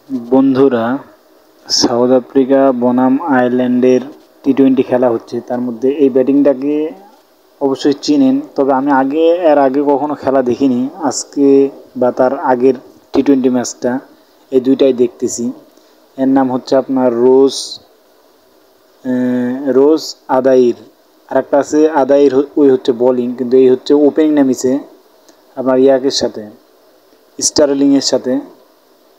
বন্ধুরা, south Africa বনাম আয়ারল্যান্ডের টি-20 খেলা হচ্ছে। তার মধ্যে এই ব্যাটিংটাকে অবশ্যই চিনেন, তবে আমি এর আগে কখনো খেলা দেখিনি। আজকে বা তার আগের টি-20 ম্যাচটা এই দুইটাই দেখতেছি। এর নাম হচ্ছে আপনার রোজ আদাইর। আর একটা আছে আদাইর, ওই হচ্ছে বোলিং, কিন্তু এই হচ্ছে ওপেনিং নামিছে আপনার ইয়াকের সাথে, স্টার্লিংয়ের সাথে,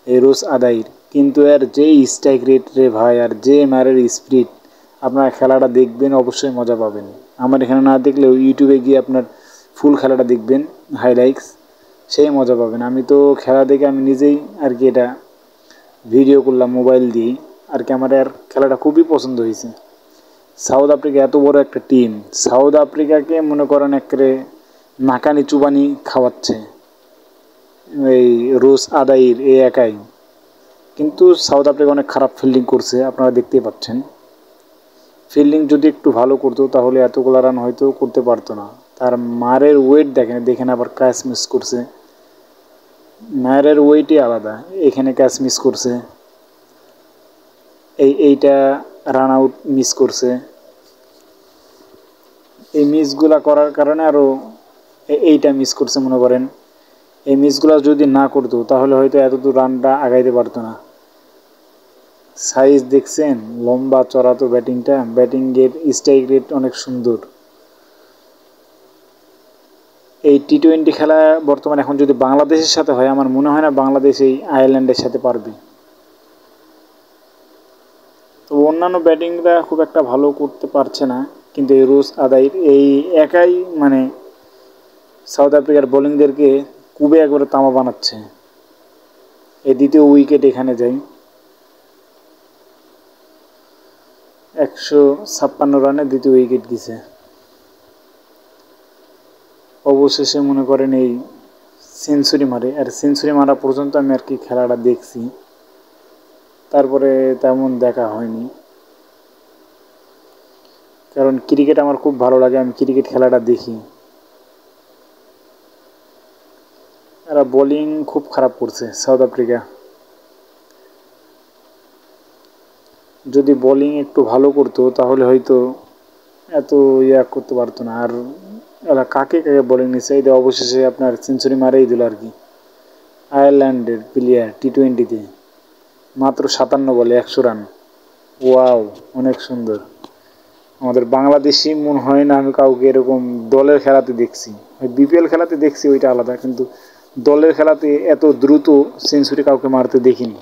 এই রোজ আদাইর। কিন্তু এর যে স্ট্রাইক রেট রে ভাই, আর যে মারের স্পিড, আপনার খেলাটা দেখবেন অবশ্যই মজা পাবেন। আমার এখানে না দেখলেও ইউটিউবে গিয়ে আপনার ফুল খেলাটা দেখবেন, হাইলাইটস, সেই মজা পাবেন। আমি তো খেলা দেখে আমি নিজেই আর কি এটা ভিডিও করলাম মোবাইল দিয়ে আর কি। আমার আর খেলাটা খুবই পছন্দ হয়েছে। সাউথ আফ্রিকা এত বড় একটা টিম, সাউথ আফ্রিকাকে মনে করেন একেবারে নাকানি চুবানি খাওয়াচ্ছে এই রোজ আদাইর এই একাই। কিন্তু সাউথ আফ্রিকা অনেক খারাপ ফিল্ডিং করছে, আপনারা দেখতেই পাচ্ছেন। ফিল্ডিং যদি একটু ভালো করতো তাহলে এতগুলো রান হয়তো করতে পারতো না। তার মারের ওয়েট দেখেন আবার ক্যাচ মিস করছে। মারের ওয়েটই আলাদা, এখানে ক্যাচ মিস করছে, এইটা রান আউট মিস করছে। এই মিসগুলা করার কারণে আরও এইটা মিস করছে মনে করেন। এই মিসগুলা যদি না করতো তাহলে হয়তো এতদূর রানটা আগাইতে পারতো না। সাইজ দেখছেন, লম্বা চড়া তো ব্যাটিংয়ের স্ট্রাইক রেট অনেক সুন্দর। এই টি-20 খেলা বর্তমানে এখন যদি বাংলাদেশের সাথে হয়, আমার মনে হয় না বাংলাদেশ এই আয়ারল্যান্ডের সাথে পারবে। তো অন্যান্য ব্যাটিংরা খুব একটা ভালো করতে পারছে না, কিন্তু এই রোজ আদাইর এই একাই মানে সাউথ আফ্রিকার বোলিংদেরকে কুবে একবারে তামা বানাচ্ছে। এই দ্বিতীয় উইকেট এখানে যায় 156 রানে দ্বিতীয় উইকেট গেছে। অবশেষে মনে করেন এই সেঞ্চুরি মারে, আর সেঞ্চুরি মারা পর্যন্ত আমি আর কি খেলাটা দেখছি, তারপরে তেমন দেখা হয়নি। কারণ ক্রিকেট আমার খুব ভালো লাগে, আমি ক্রিকেট খেলাটা দেখি। এরা বোলিং খুব খারাপ করছে সাউথ আফ্রিকা। যদি বোলিং একটু ভালো করতো তাহলে হয়তো এত করতে পারতো না। আর এরা কাকে বোলিং নিচ্ছে, এটা অবশেষে আপনার সেঞ্চুরি মারেই দিল আর কি। আয়ারল্যান্ডের প্লেয়ার টি-20-তে মাত্র 57 বলে 100 রান। ওয়াও, অনেক সুন্দর। আমাদের বাংলাদেশি মনে হয় না আমি কাউকে এরকম দলের খেলাতে দেখছি। বিপিএল খেলাতে দেখছি, ওইটা আলাদা, কিন্তু দলের খেলাতে এত দ্রুত সেঞ্চুরি কাউকে মারতে দেখিনি।